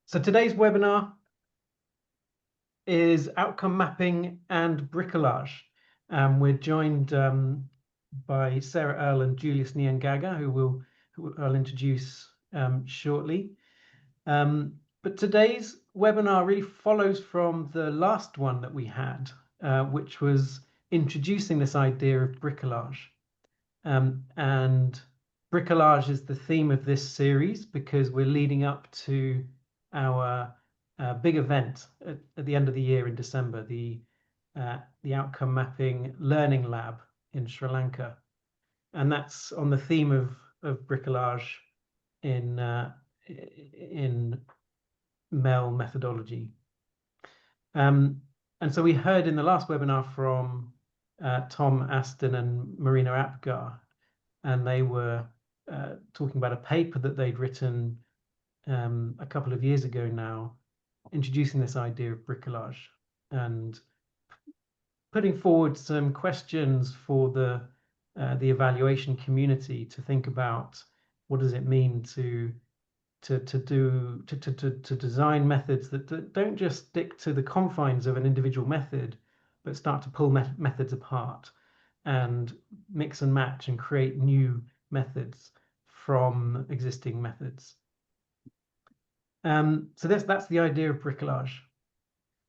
So today's webinar is outcome mapping and bricolage. We're joined by Sarah Earl and Julius Nyangaga, who I'll introduce shortly. But today's webinar really follows from the last one that we had, which was introducing this idea of bricolage. And bricolage is the theme of this series because we're leading up to our big event at the end of the year in December, the Outcome Mapping Learning Lab in Sri Lanka, and that's on the theme of bricolage in MEL methodology. And so we heard in the last webinar from Tom Aston and Marina Apgar, and they were talking about a paper that they'd written a couple of years ago now, introducing this idea of bricolage and putting forward some questions for the evaluation community to think about what does it mean to design methods that don't just stick to the confines of an individual method, but start to pull methods apart and mix and match and create new methods from existing methods. So that's the idea of bricolage.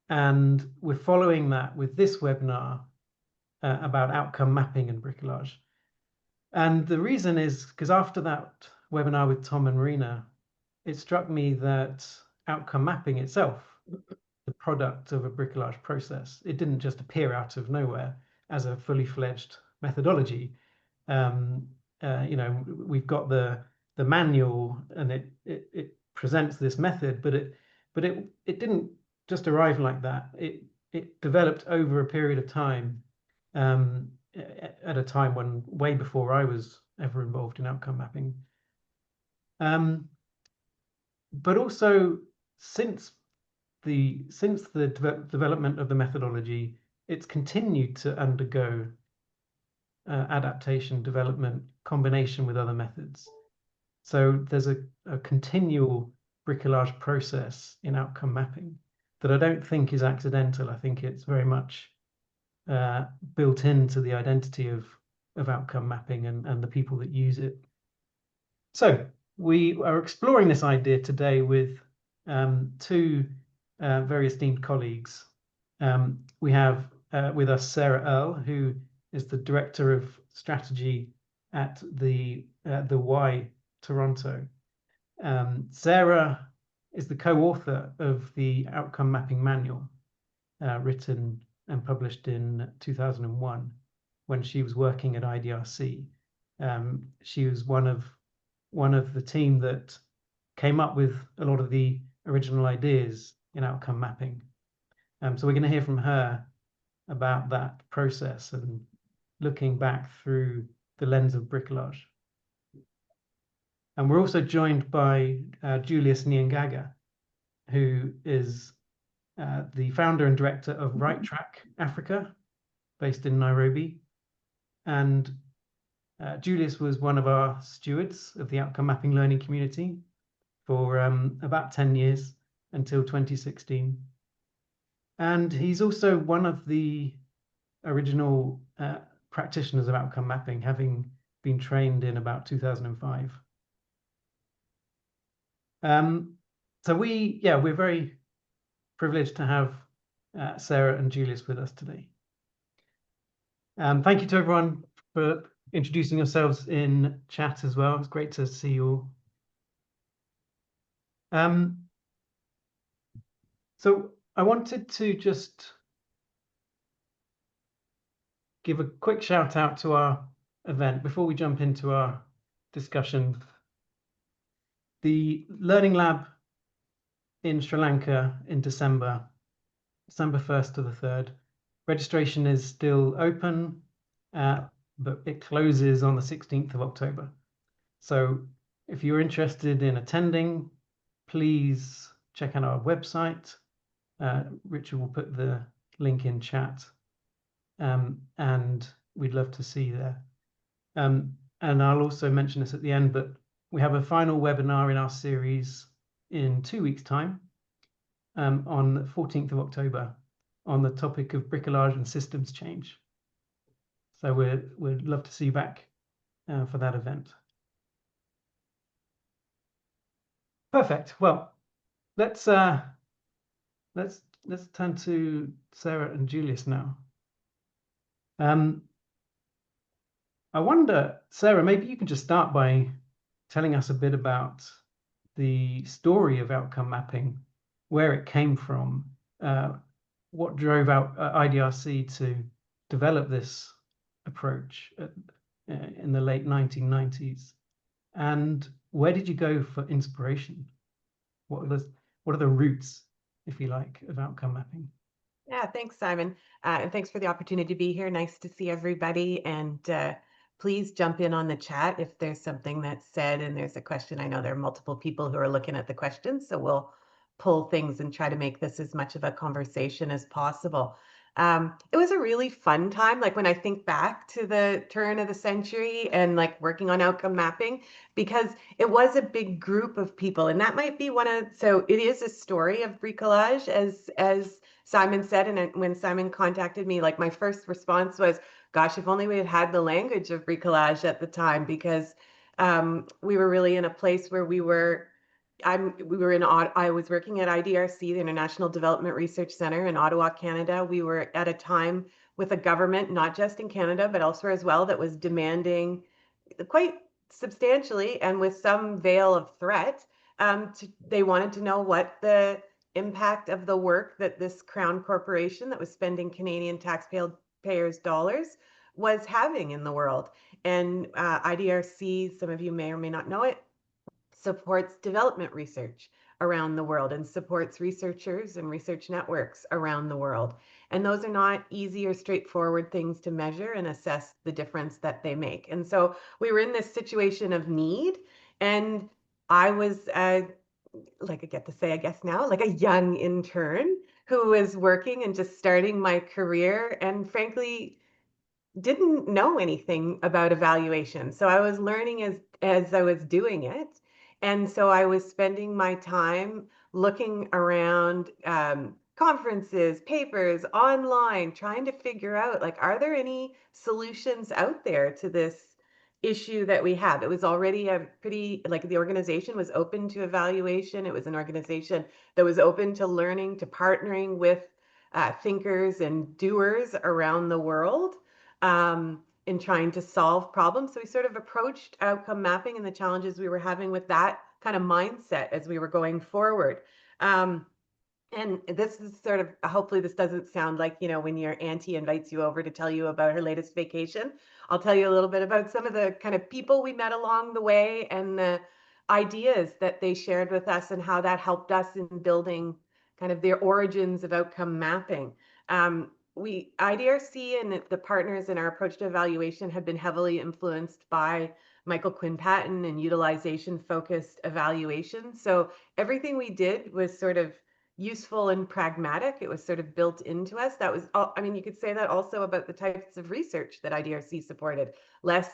And we're following that with this webinar about outcome mapping and bricolage. And the reason is because after that webinar with Tom and Marina, it struck me that outcome mapping itself, the product of a bricolage process, it didn't just appear out of nowhere as a fully fledged methodology. We've got the manual and it presents this method, but it didn't just arrive like that. It developed over a period of time, at a time when way before I was ever involved in outcome mapping. But also since the development of the methodology, it's continued to undergo adaptation, development, combination with other methods. So there's a continual bricolage process in outcome mapping that I don't think is accidental. I think it's very much built into the identity of outcome mapping and the people that use it. So we are exploring this idea today with two very esteemed colleagues. We have with us Sarah Earl, who is the Director of Strategy at the Y Toronto. Sarah is the co-author of the Outcome Mapping Manual, written and published in 2001 when she was working at IDRC. She was one of the team that came up with a lot of the original ideas in outcome mapping. So we're going to hear from her about that process and looking back through the lens of bricolage. And we're also joined by Julius Nyangaga, who is the founder and director of Right Track Africa, based in Nairobi. And Julius was one of our stewards of the outcome mapping learning community for about 10 years until 2016. And he's also one of the original practitioners of outcome mapping, having been trained in about 2005. So we're very privileged to have Sarah and Julius with us today. Thank you to everyone for introducing yourselves in chat as well. It's great to see you all. So I wanted to just give a quick shout out to our event before we jump into our discussion. The Learning Lab in Sri Lanka in December 1st to the 3rd. Registration is still open, but it closes on the 16th of October. So if you're interested in attending, please check out our website. Richard will put the link in chat, and we'd love to see you there. And I'll also mention this at the end, but we have a final webinar in our series in 2 weeks' time on the 14th of October on the topic of bricolage and systems change. So we'd love to see you back for that event. Perfect. Well, let's turn to Sarah and Julius now. I wonder, Sarah, maybe you can just start by telling us a bit about the story of outcome mapping, where it came from, what drove out IDRC to develop this approach in the late 1990s, and where did you go for inspiration? What are the roots, if you like, of outcome mapping? Yeah, thanks, Simon. And thanks for the opportunity to be here. Nice to see everybody. And please jump in on the chat if there's something that's said and there's a question. I know there are multiple people who are looking at the questions, so we'll pull things and try to make this as much of a conversation as possible. It was a really fun time, like when I think back to the turn of the century and like working on outcome mapping, because it was a big group of people. And that might be so it is a story of bricolage, as Simon said. And when Simon contacted me, like my first response was, gosh, if only we had had the language of bricolage at the time, because we were really in a place where I was working at IDRC, the International Development Research Center in Ottawa, Canada. We were at a time with a government, not just in Canada, but elsewhere as well, that was demanding quite substantially and with some veil of threat. They wanted to know what the impact of the work that this Crown Corporation that was spending Canadian taxpayers' dollars was having in the world. And IDRC, some of you may or may not know it, supports development research around the world and supports researchers and research networks around the world. And those are not easy or straightforward things to measure and assess the difference that they make. And so we were in this situation of need, and I was like I get to say, I guess now, like a young intern who was working and just starting my career, and frankly didn't know anything about evaluation. So I was learning as I was doing it. And so I was spending my time looking around conferences, papers, online, trying to figure out, like, are there any solutions out there to this issue that we have? It was already a pretty, like, the organization was open to evaluation. It was an organization that was open to learning, to partnering with thinkers and doers around the world in trying to solve problems. So we sort of approached outcome mapping and the challenges we were having with that kind of mindset as we were going forward. And this is sort of, hopefully this doesn't sound like, when your auntie invites you over to tell you about her latest vacation. I'll tell you a little bit about some of the kind of people we met along the way and the ideas that they shared with us and how that helped us in building kind of their origins of outcome mapping. IDRC and the partners in our approach to evaluation have been heavily influenced by Michael Quinn Patton and utilization focused evaluation. So everything we did was sort of useful and pragmatic. It was sort of built into us. That was, you could say that also about the types of research that IDRC supported. Less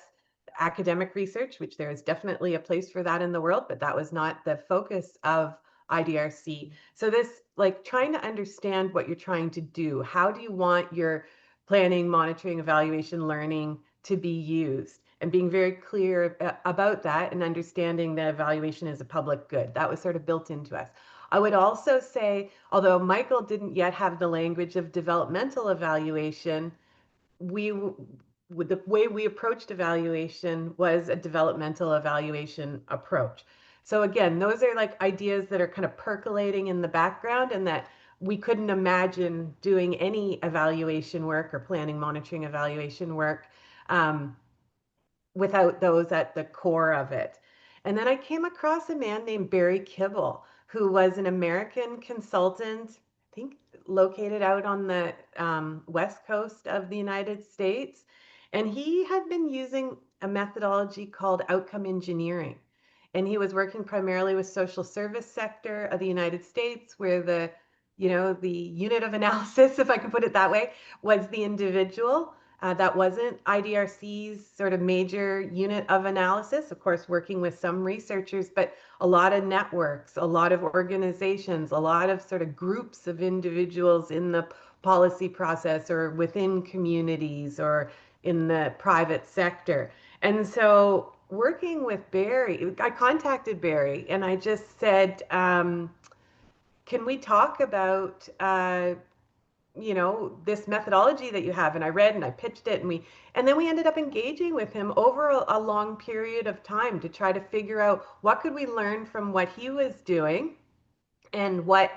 academic research, which there is definitely a place for that in the world, but that was not the focus of IDRC. So this, like, trying to understand what you're trying to do. How do you want your planning, monitoring, evaluation, learning to be used? And being very clear about that and understanding that evaluation is a public good. That was sort of built into us. I would also say, although Michael didn't yet have the language of developmental evaluation, the way we approached evaluation was a developmental evaluation approach. So again, those are like ideas that are kind of percolating in the background, and that we couldn't imagine doing any evaluation work or planning, monitoring, evaluation work without those at the core of it. And then I came across a man named Barry Kibble, who was an American consultant, I think located out on the west coast of the United States. And he had been using a methodology called outcome engineering. And he was working primarily with social service sector of the United States, where the unit of analysis, if I could put it that way, was the individual. That wasn't IDRC's sort of major unit of analysis, of course, working with some researchers, but a lot of networks, a lot of organizations, a lot of sort of groups of individuals in the policy process or within communities or in the private sector. And so working with Barry, I contacted Barry and I just said, can we talk about this methodology that you have? And I read and I pitched it, and then we ended up engaging with him over a long period of time to try to figure out what could we learn from what he was doing and what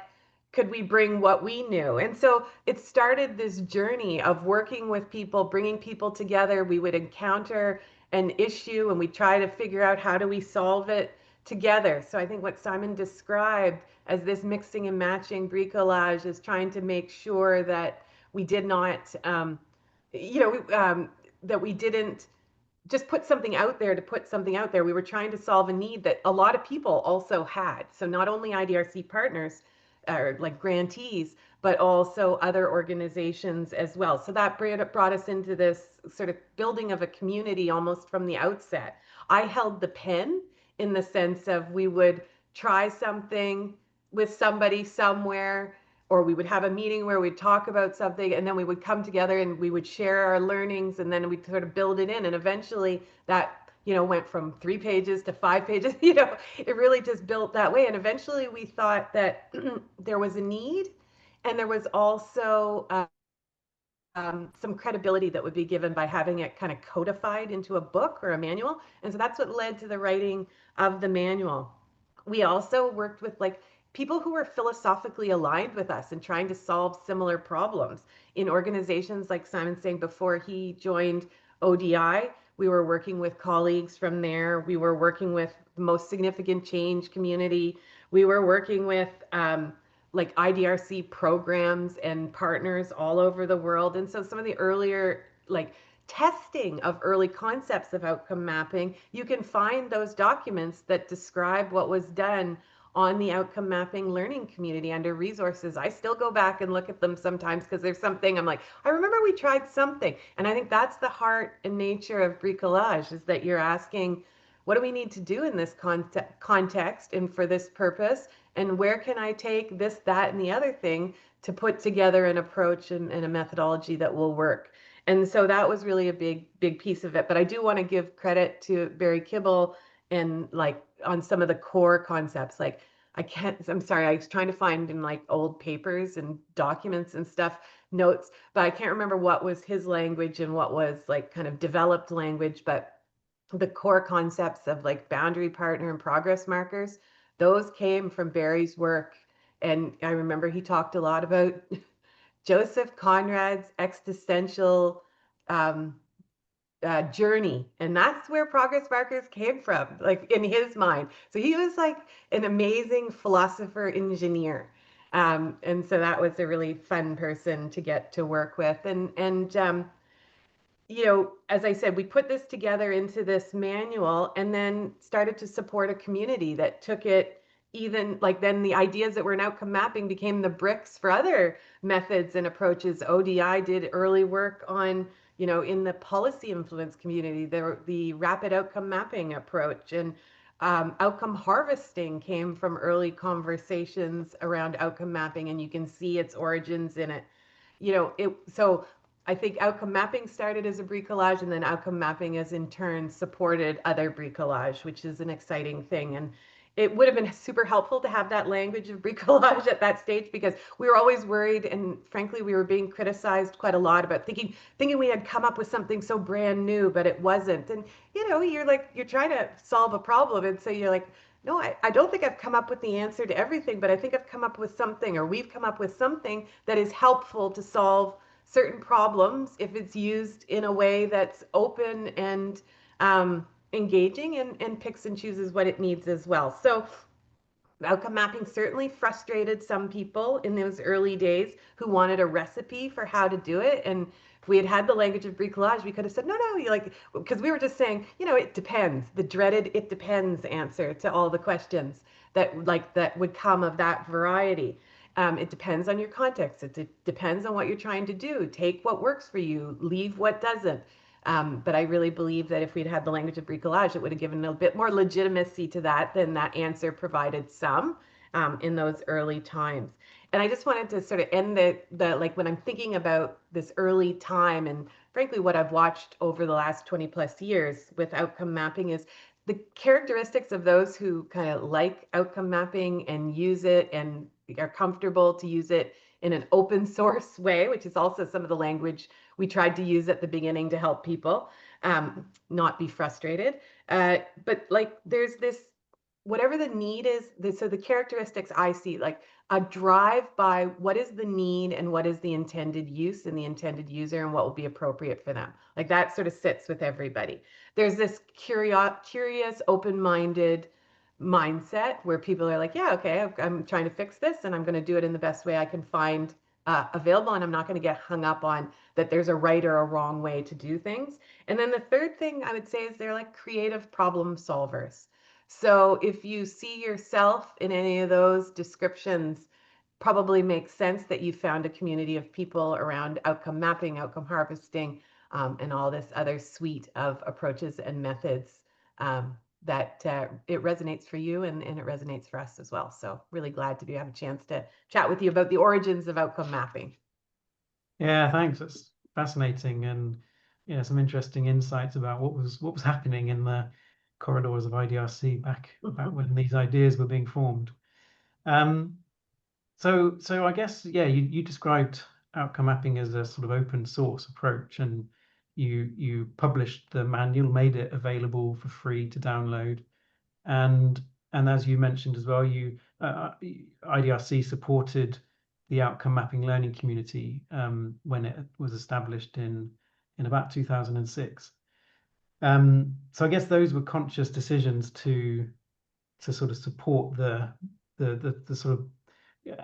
could we bring what we knew. And so it started this journey of working with people, bringing people together. We would encounter an issue and we try to figure out how do we solve it together. So I think what Simon described as this mixing and matching bricolage is trying to make sure that we did not, that we didn't just put something out there to put something out there. We were trying to solve a need that a lot of people also had. So not only IDRC partners or like grantees, but also other organizations as well. So that brought us into this sort of building of a community almost from the outset. I held the pen in the sense of we would try something with somebody somewhere, or we would have a meeting where we'd talk about something and then we would come together and we would share our learnings and then we'd sort of build it in. And eventually that, went from 3 pages to 5 pages, it really just built that way. And eventually we thought that there was a need and there was also some credibility that would be given by having it kind of codified into a book or a manual. And so that's what led to the writing of the manual. We also worked with people who were philosophically aligned with us and trying to solve similar problems in organizations like Simon saying before he joined ODI. We were working with colleagues from there. We were working with the most significant change community. We were working with IDRC programs and partners all over the world. And so some of the earlier testing of early concepts of outcome mapping, you can find those documents that describe what was done on the outcome mapping learning community under resources. I still go back and look at them sometimes because there's something I'm like, I remember we tried something. And I think that's the heart and nature of bricolage, is that you're asking, what do we need to do in this context and for this purpose? And where can I take this, that, and the other thing to put together an approach and a methodology that will work? And so that was really a big piece of it. But I do want to give credit to Barry Kibble and on some of the core concepts. I'm sorry, I was trying to find in old papers and documents and stuff, notes, but I can't remember what was his language and what was kind of developed language. But the core concepts of boundary partner and progress markers, those came from Barry's work. And I remember he talked a lot about Joseph Conrad's existential journey. And that's where progress markers came from, in his mind. So he was an amazing philosopher engineer. And so that was a really fun person to get to work with. As I said, we put this together into this manual and then started to support a community that took it even then the ideas that were in outcome mapping became the bricks for other methods and approaches. ODI did early work on, in the policy influence community, the rapid outcome mapping approach, and outcome harvesting came from early conversations around outcome mapping, and you can see its origins in it. So I think outcome mapping started as a bricolage, and then outcome mapping has in turn supported other bricolage, which is an exciting thing. And it would have been super helpful to have that language of bricolage at that stage, because we were always worried, and frankly, we were being criticized quite a lot about thinking we had come up with something so brand new, but it wasn't. And you're trying to solve a problem, and so you're like, no, I don't think I've come up with the answer to everything, but I think I've come up with something, or we've come up with something that is helpful to solve certain problems if it's used in a way that's open and engaging and picks and chooses what it needs as well. So outcome mapping certainly frustrated some people in those early days who wanted a recipe for how to do it. And if we had the language of bricolage, we could have said, no, because we were just saying, it depends, the dreaded "it depends" answer to all the questions that would come of that variety. It depends on your context. It depends on what you're trying to do. Take what works for you, leave what doesn't. But I really believe that if we'd had the language of bricolage, it would have given a bit more legitimacy to that than that answer provided some in those early times. And I just wanted to sort of end the like when I'm thinking about this early time and frankly what I've watched over the last 20 plus years with outcome mapping is the characteristics of those who kind of like outcome mapping and use it and are comfortable to use it in an open source way, which is also some of the language we tried to use at the beginning to help people not be frustrated. But like there's this, whatever the need is, so the characteristics I see, like a drive by what is the need and what is the intended use and the intended user and what will be appropriate for them. Like that sort of sits with everybody. There's this curious, open-minded mindset where people are like, yeah, okay, I'm trying to fix this and I'm going to do it in the best way I can find available, and I'm not going to get hung up on that there's a right or a wrong way to do things. And then the third thing I would say is they're like creative problem solvers. So if you see yourself in any of those descriptions, probably makes sense that you found a community of people around outcome mapping, outcome harvesting, and all this other suite of approaches and methods that it resonates for you and it resonates for us as well. So really glad to have a chance to chat with you about the origins of outcome mapping. Yeah, thanks. That's fascinating, and some interesting insights about what was happening in the corridors of IDRC back when these ideas were being formed. So I guess you described outcome mapping as a sort of open source approach, and you published the manual, made it available for free to download, and as you mentioned as well, IDRC supported the outcome mapping learning community when it was established in about 2006. So I guess those were conscious decisions to sort of support the sort of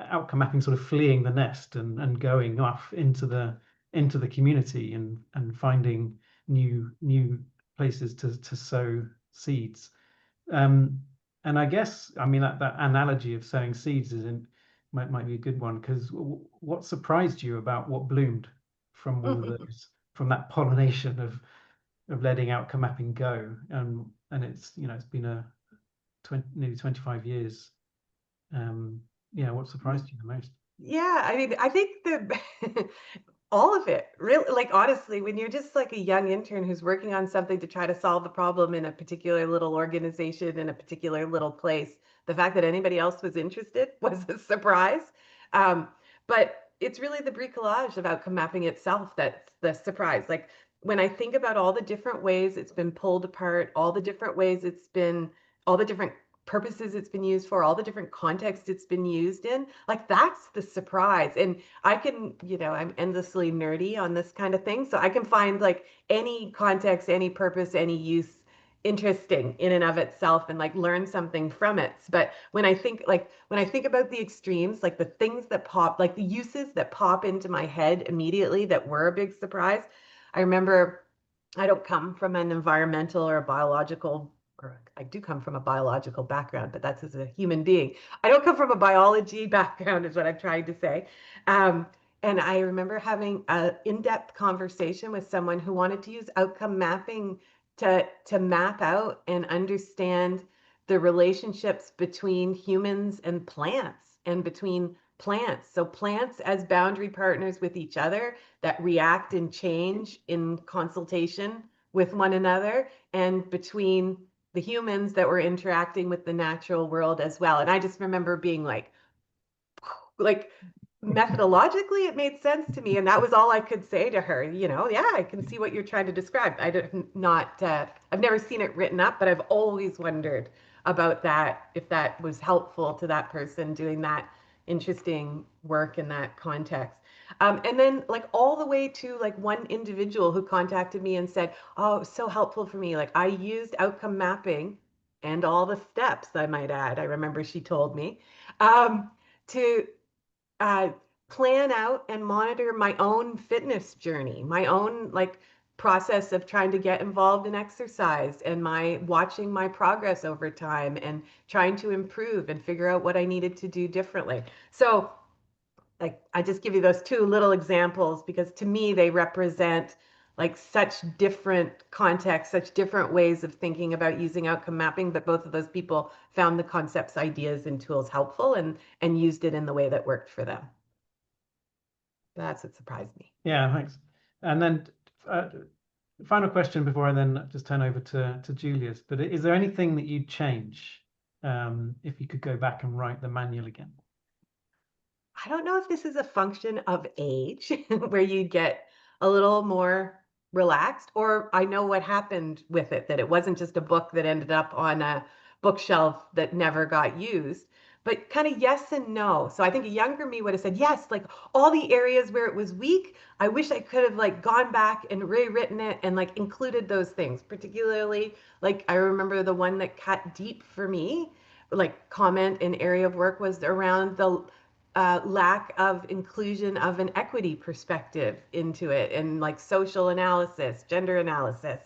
outcome mapping, sort of fleeing the nest and going off into the community and finding new places to sow seeds. And I guess, I mean, that analogy of sowing seeds might be a good one, because what surprised you about what bloomed from all of those, from that pollination of letting outcome mapping go? And it's been nearly 25 years. What surprised you the most? Yeah, I mean, I think the all of it, really, like honestly, when you're just like a young intern who's working on something to try to solve a problem in a particular little organization in a particular little place, the fact that anybody else was interested was a surprise. But it's really the bricolage of outcome mapping itself that's the surprise. Like when I think about all the different ways it's been pulled apart, all the different ways all the different purposes it's been used for, all the different contexts it's been used in, like that's the surprise. And I can, I'm endlessly nerdy on this kind of thing, so I can find like any context, any purpose, any use interesting in and of itself and like learn something from it. But when I think about the extremes, like the things that pop, like the uses that pop into my head immediately that were a big surprise, I remember I don't come from an environmental or a biological, or I do come from a biological background, but that's as a human being. I don't come from a biology background is what I'm trying to say. And I remember having an in-depth conversation with someone who wanted to use outcome mapping to map out and understand the relationships between humans and plants and between plants. So plants as boundary partners with each other that react and change in consultation with one another, and between the humans that were interacting with the natural world as well. And I just remember being like methodologically it made sense to me, and that was all I could say to her. Yeah, I can see what you're trying to describe. I've never seen it written up, but I've always wondered about that, if that was helpful to that person doing that interesting work in that context. And then like all the way to like one individual who contacted me and said, oh, it was so helpful for me. Like I used outcome mapping and all the steps, I might add, I remember she told me, to plan out and monitor my own fitness journey, my own like process of trying to get involved in exercise, and watching my progress over time and trying to improve and figure out what I needed to do differently. So like, I just give you those two little examples because to me, they represent like such different contexts, such different ways of thinking about using outcome mapping, but both of those people found the concepts, ideas, and tools helpful and used it in the way that worked for them. That's what surprised me. Yeah, thanks. And then final question before I then just turn over to Julius. But is there anything that you'd change if you could go back and write the manual again? I don't know if this is a function of age where you get a little more relaxed, or I know what happened with it, that it wasn't just a book that ended up on a bookshelf that never got used, but kind of yes and no. So I think a younger me would have said, yes, like all the areas where it was weak, I wish I could have like gone back and rewritten it and like included those things, particularly like I remember the one that cut deep for me, like comment in area of work was around the lack of inclusion of an equity perspective into it and like social analysis, gender analysis.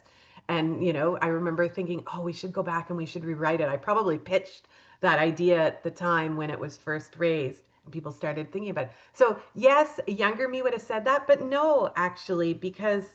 And, you know, I remember thinking, oh, we should go back and we should rewrite it. I probably pitched that idea at the time when it was first raised and people started thinking about it. So yes, younger me would have said that, but no, actually, because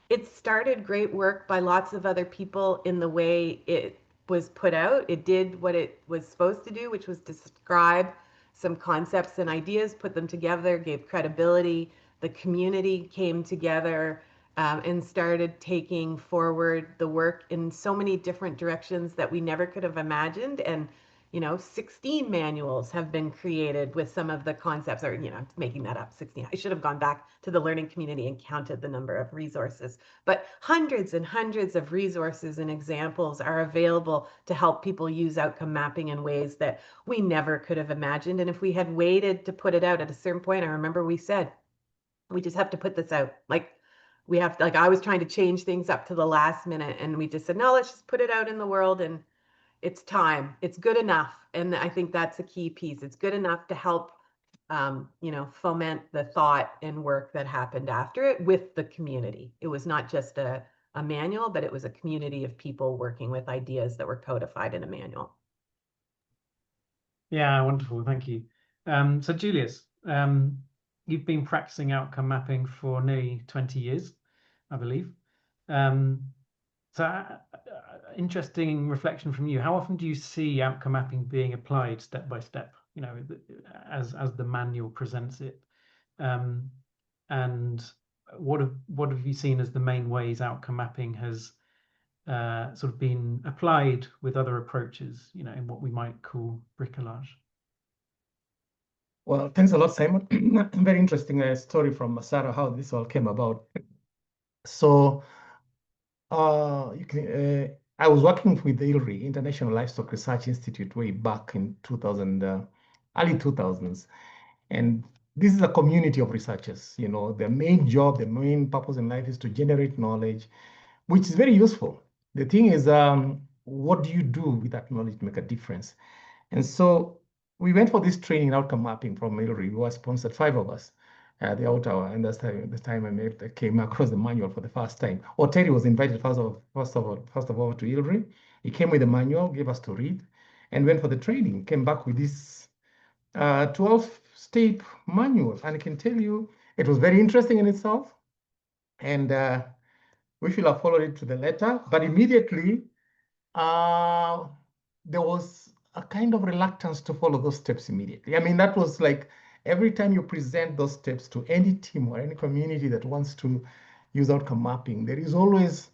it started great work by lots of other people in the way it was put out. It did what it was supposed to do, which was describe some concepts and ideas, put them together, gave credibility. The community came together and started taking forward the work in so many different directions that we never could have imagined. And, you know, 16 manuals have been created with some of the concepts, or, you know, I'm making that up, 16. I should have gone back to the learning community and counted the number of resources. But hundreds and hundreds of resources and examples are available to help people use outcome mapping in ways that we never could have imagined. And if we had waited to put it out at a certain point, I remember we said, we just have to put this out. Like, we have to, like, I was trying to change things up to the last minute, and we just said, no, let's just put it out in the world, and it's time. It's good enough. And I think that's a key piece. It's good enough to help, you know, foment the thought and work that happened after it with the community. It was not just a manual, but it was a community of people working with ideas that were codified in a manual. Yeah, wonderful. Thank you. So Julius, you've been practicing outcome mapping for nearly 20 years, I believe. Interesting reflection from you. How often do you see outcome mapping being applied step by step, you know, as the manual presents it? And what have you seen as the main ways outcome mapping has sort of been applied with other approaches, you know, in what we might call bricolage? Well, thanks a lot, Simon. Very interesting story from Sarah, how this all came about. So I was working with the ILRI, International Livestock Research Institute, way back in 2000, early 2000s. And this is a community of researchers. You know, their main job, their main purpose in life is to generate knowledge, which is very useful. The thing is, what do you do with that knowledge to make a difference? And so we went for this training outcome mapping from ILRI. We were sponsored, 5 of us at the Ottawa, and that's the time I came across the manual for the first time. Or Terry was invited first of all to ILRI. He came with the manual, gave us to read, and went for the training. Came back with this 12-step manual, and I can tell you it was very interesting in itself, and we should have followed it to the letter. But immediately there was a kind of reluctance to follow those steps immediately. I mean, that was like every time you present those steps to any team or any community that wants to use outcome mapping, there is always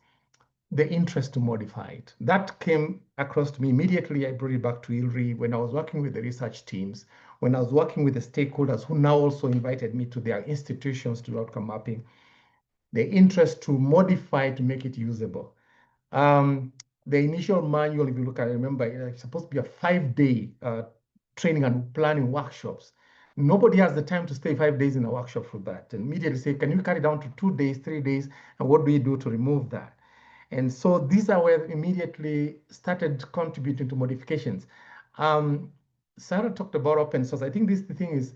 the interest to modify it. That came across to me immediately. I brought it back to ILRI when I was working with the research teams, when I was working with the stakeholders who now also invited me to their institutions to do outcome mapping, the interest to modify to make it usable. The initial manual, if you look at it, remember, it's supposed to be a 5-day training and planning workshops. Nobody has the time to stay 5 days in a workshop for that. And immediately say, can you cut it down to 2 days, 3 days? And what do you do to remove that? And so these are where immediately started contributing to modifications. Sarah talked about open source. I think the thing is,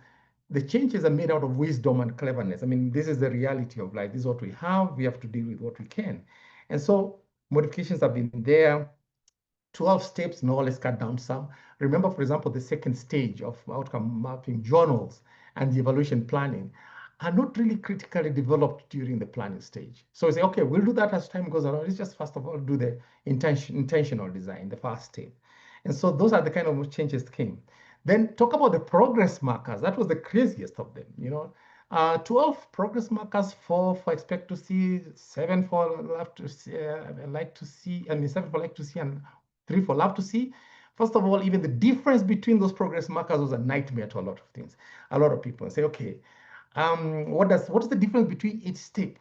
the changes are made out of wisdom and cleverness. I mean, this is the reality of life. This is what we have. We have to deal with what we can. And so modifications have been there. 12 steps, no, let's cut down some. Remember, for example, the second stage of outcome mapping journals. and the evaluation planning are not really critically developed during the planning stage. So we say, okay, we'll do that as time goes on. Let's just first of all do the intentional design, the first step. And so those are the kind of changes that came. Then talk about the progress markers. That was the craziest of them, 12 progress markers, 4 for expect to see, 7 for love to see, like to see, 7 for like to see, and 3 for love to see. First of all, even the difference between those progress markers was a nightmare to a lot of things. A lot of people say, okay, what is the difference between each step?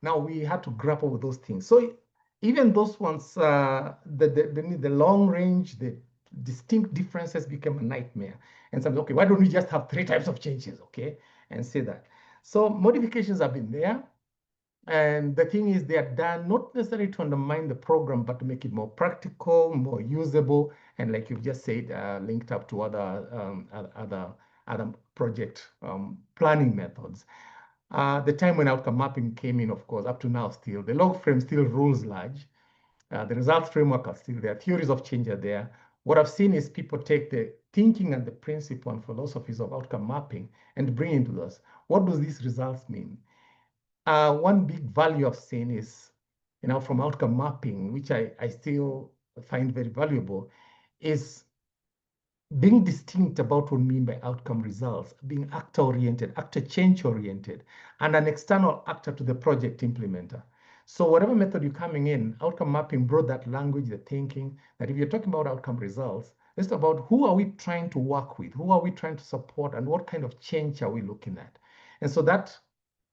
Now we had to grapple with those things. So even those ones, the long range, the distinct differences became a nightmare. And some, okay, why don't we just have 3 types of changes, okay, and say that. So modifications have been there. And the thing is, they are done not necessarily to undermine the program, but to make it more practical, more usable, and like you've just said, linked up to other project planning methods. The time when outcome mapping came in, of course, up to now still, the log frame still rules large. The results framework are still there. Theories of change are there. What I've seen is people take the thinking and the principle and philosophies of outcome mapping and bring into those. What do these results mean? One big value I've seen is, from outcome mapping, which I still find very valuable, is being distinct about what we mean by outcome results, being actor-oriented, actor change-oriented, and an external actor to the project implementer. So whatever method you're coming in, outcome mapping brought that language, the thinking, that if you're talking about outcome results, it's about who are we trying to work with, who are we trying to support, and what kind of change are we looking at? And so that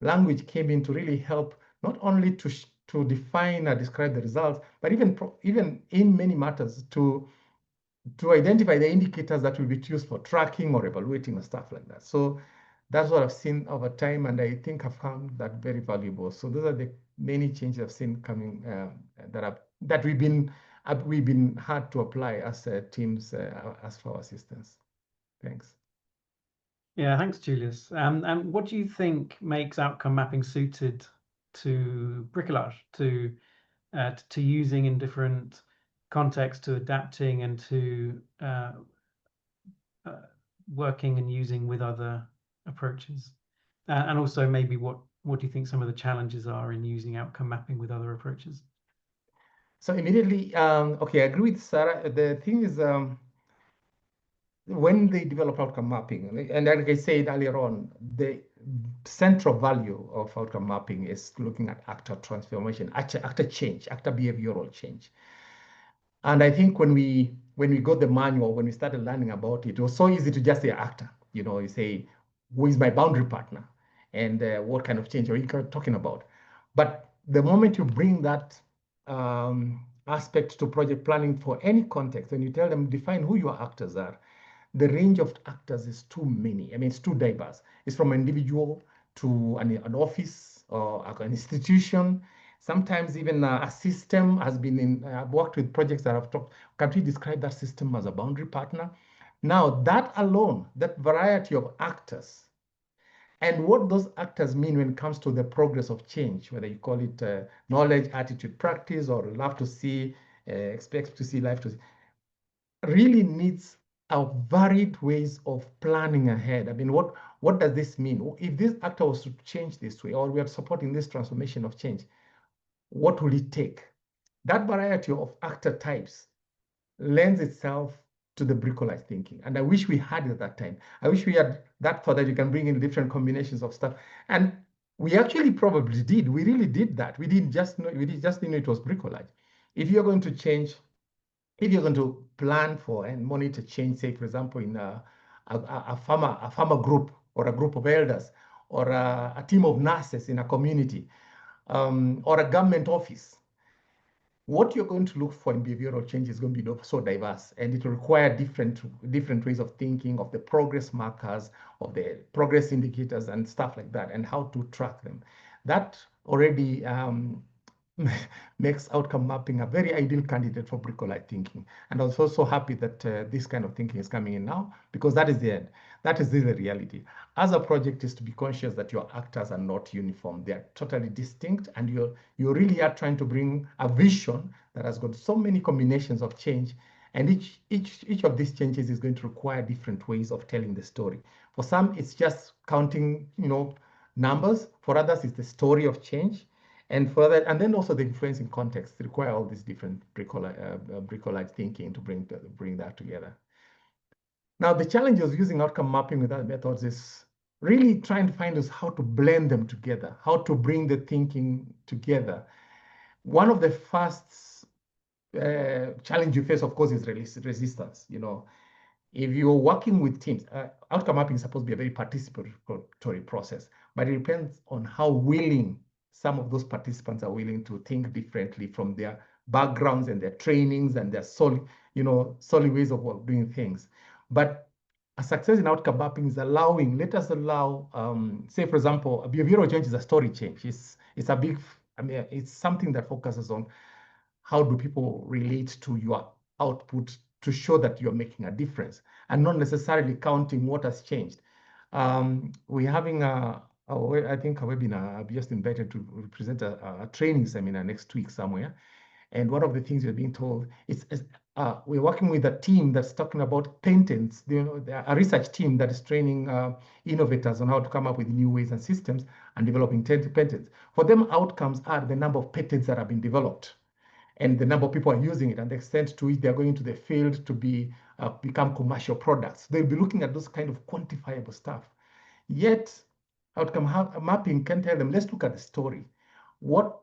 language came in to really help not only to define or describe the results, but even in many matters to identify the indicators that will be used for tracking or evaluating and stuff like that. So that's what I've seen over time, and I think I've found that very valuable. So those are the many changes I've seen coming that we've been hard to apply as teams as for our assistance. Thanks. Yeah, thanks, Julius. And what do you think makes outcome mapping suited to bricolage, to using in different contexts, to adapting and to working and using with other approaches? And also maybe what do you think some of the challenges are in using outcome mapping with other approaches? So immediately, okay, I agree with Sarah. The thing is, when they develop outcome mapping, and like I said earlier on, the central value of outcome mapping is looking at actor transformation, actor change, actor behavioral change. And I think when we got the manual, when we started learning about it, it was so easy to just say actor. You say, who is my boundary partner? And what kind of change are you talking about? But the moment you bring that aspect to project planning for any context, and you tell them, define who your actors are, the range of actors is too many. I mean, it's too diverse. It's from an individual to an office or an institution. Sometimes even a system has been in, I've worked with projects that have talked, can we describe that system as a boundary partner? Now, that alone, that variety of actors, and what those actors mean when it comes to the progress of change, whether you call it knowledge, attitude, practice, or love to see, expect to see, life to see, really needs a varied ways of planning ahead. I mean, what does this mean? If this actor was to change this way, or we are supporting this transformation of change, what will it take? That variety of actor types lends itself to the bricolage thinking. And I wish we had it at that time. I wish we had that thought that you can bring in different combinations of stuff. And we actually probably did. We really did that. We didn't just know it was bricolage. If you're going to change, if you're going to plan for and monitor change, say, for example, in a farmer group or a group of elders or a team of nurses in a community or a government office, what you're going to look for in behavioral change is going to be so diverse, and it will require different ways of thinking, of the progress markers, of the progress indicators and stuff like that, and how to track them. That already makes outcome mapping a very ideal candidate for bricolage thinking. And I was also happy that this kind of thinking is coming in now, because that is the end. That is the reality. As a project is to be conscious that your actors are not uniform. They are totally distinct, and you really are trying to bring a vision that has got so many combinations of change, And each of these changes is going to require different ways of telling the story. For some, it's just counting, numbers. For others, it's the story of change. And for that, and then also the influencing context require all these different bricolage thinking to bring that together. Now, the challenge of using outcome mapping with other methods is really trying to find is how to blend them together, how to bring the thinking together. One of the first challenge you face, of course, is resistance. If you're working with teams, outcome mapping is supposed to be a very participatory process, but it depends on how willing some of those participants are willing to think differently from their backgrounds and their trainings and their solid ways of doing things. But a success in outcome mapping is let us allow, say, for example, a behavioral change is a story change. It's a big, it's something that focuses on how do people relate to your output to show that you're making a difference and not necessarily counting what has changed. We're having I think a webinar. I've just invited to present a training seminar next week somewhere. And one of the things we're being told is we're working with a team that's talking about patents, a research team that is training innovators on how to come up with new ways and systems and developing patents. For them, outcomes are the number of patents that have been developed and the number of people are using it and the extent to which they're going into the field to become commercial products. They'll be looking at those kind of quantifiable stuff. Yet, outcome mapping can tell them, let's look at the story. What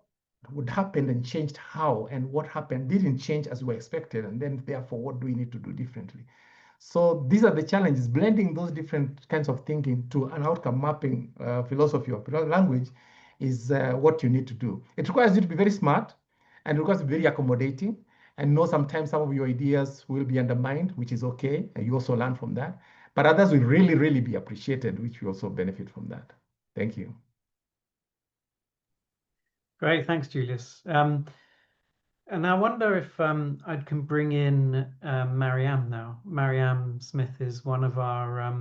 would happen and changed how, and what happened didn't change as we expected, and then therefore, what do we need to do differently? So these are the challenges. Blending those different kinds of thinking to an outcome mapping philosophy of language is what you need to do. It requires you to be very smart, and it requires to be very accommodating, and know sometimes some of your ideas will be undermined, which is okay, and you also learn from that. But others will really, really be appreciated, which we also benefit from that. Thank you. Great, thanks, Julius. And I wonder if I can bring in Mariam now. Mariam Smith is one of our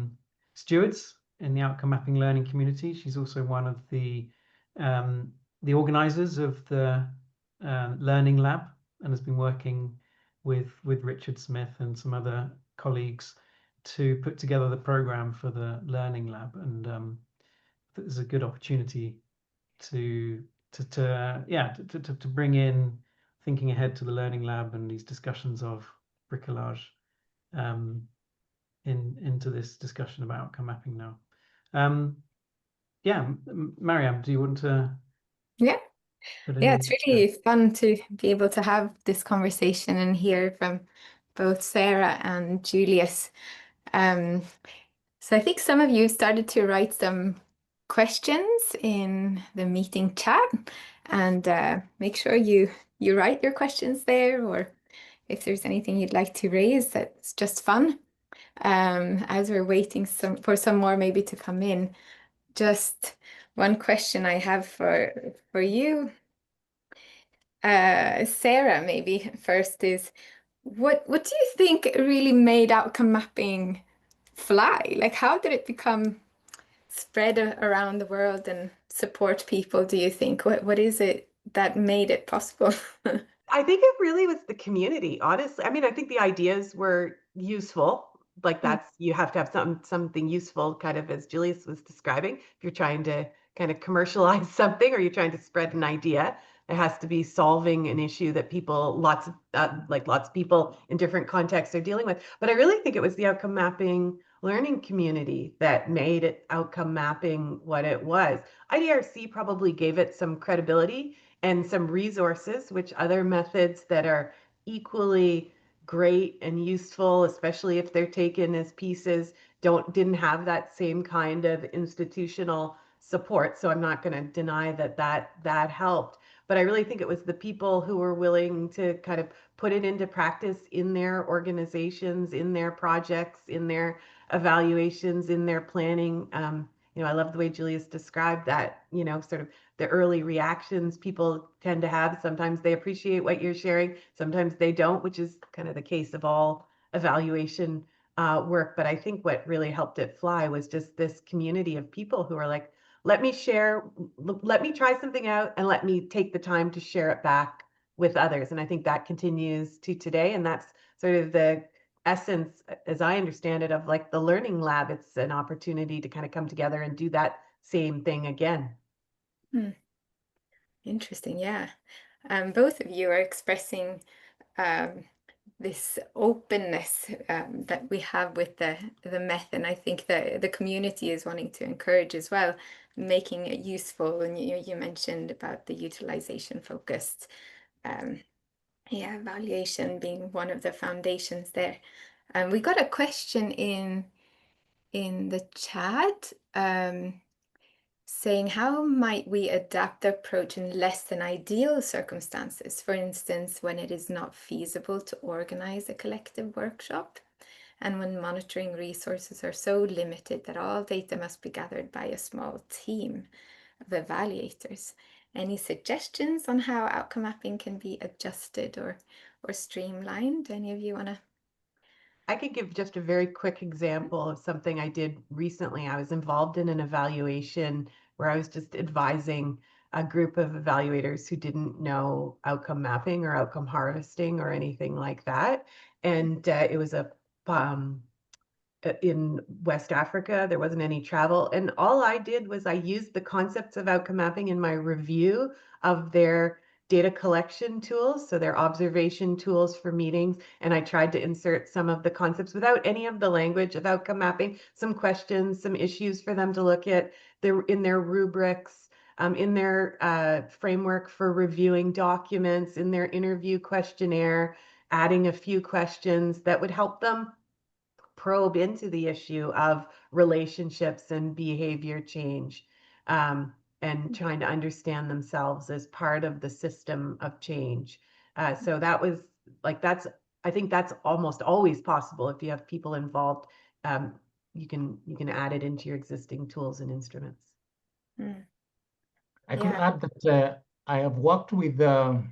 stewards in the outcome mapping learning community. She's also one of the organizers of the Learning Lab and has been working with Richard Smith and some other colleagues to put together the program for the Learning Lab. And there's a good opportunity to bring in thinking ahead to the Learning Lab and these discussions of bricolage into this discussion about outcome mapping now. Mariam, do you want to? Yeah, it's really fun to be able to have this conversation and hear from both Sarah and Julius. So I think some of you started to write some questions in the meeting chat, and make sure you write your questions there, or if there's anything you'd like to raise, that's just fun. As we're waiting for some more maybe to come in, just one question I have for you, Sarah, maybe first is, what do you think really made outcome mapping fly? Like, how did it become spread around the world and support people, do you think? What is it that made it possible? I think it really was the community, honestly. I mean, I think the ideas were useful. Like you have to have something useful, kind of as Julius was describing. If you're trying to kind of commercialize something or you're trying to spread an idea, it has to be solving an issue that lots of people in different contexts are dealing with. But I really think it was the outcome mapping learning community that made it outcome mapping what it was. IDRC probably gave it some credibility and some resources, which other methods that are equally great and useful, especially if they're taken as pieces, didn't have that same kind of institutional support. So I'm not going to deny that helped. But I really think it was the people who were willing to kind of put it into practice in their organizations, in their projects, in their evaluations, in their planning. I love the way Julius described that, sort of the early reactions people tend to have. Sometimes they appreciate what you're sharing, sometimes they don't, which is kind of the case of all evaluation work. But I think what really helped it fly was just this community of people who are like, let me share, let me try something out, and let me take the time to share it back with others. And I think that continues to today. And that's sort of the essence, as I understand it, of like the learning lab. It's an opportunity to kind of come together and do that same thing again. Interesting, yeah. Both of you are expressing this openness that we have with the method. And I think that the community is wanting to encourage as well, making it useful. And you mentioned about the utilization focused evaluation being one of the foundations there. We got a question in the chat saying, how might we adapt the approach in less than ideal circumstances? For instance, when it is not feasible to organize a collective workshop, and when monitoring resources are so limited that all data must be gathered by a small team of evaluators. Any suggestions on how outcome mapping can be adjusted or streamlined? Any of you want to? I could give just a very quick example of something I did recently. I was involved in an evaluation where I was just advising a group of evaluators who didn't know outcome mapping or outcome harvesting or anything like that. And it was in West Africa. There wasn't any travel. And all I did was I used the concepts of outcome mapping in my review of their data collection tools, so their observation tools for meetings, and I tried to insert some of the concepts without any of the language of outcome mapping, some questions, some issues for them to look at in their rubrics, in their framework for reviewing documents, in their interview questionnaire, adding a few questions that would help them probe into the issue of relationships and behavior change. And trying to understand themselves as part of the system of change. So that was like, I think that's almost always possible. If you have people involved, you can add it into your existing tools and instruments. I could add that I've worked with the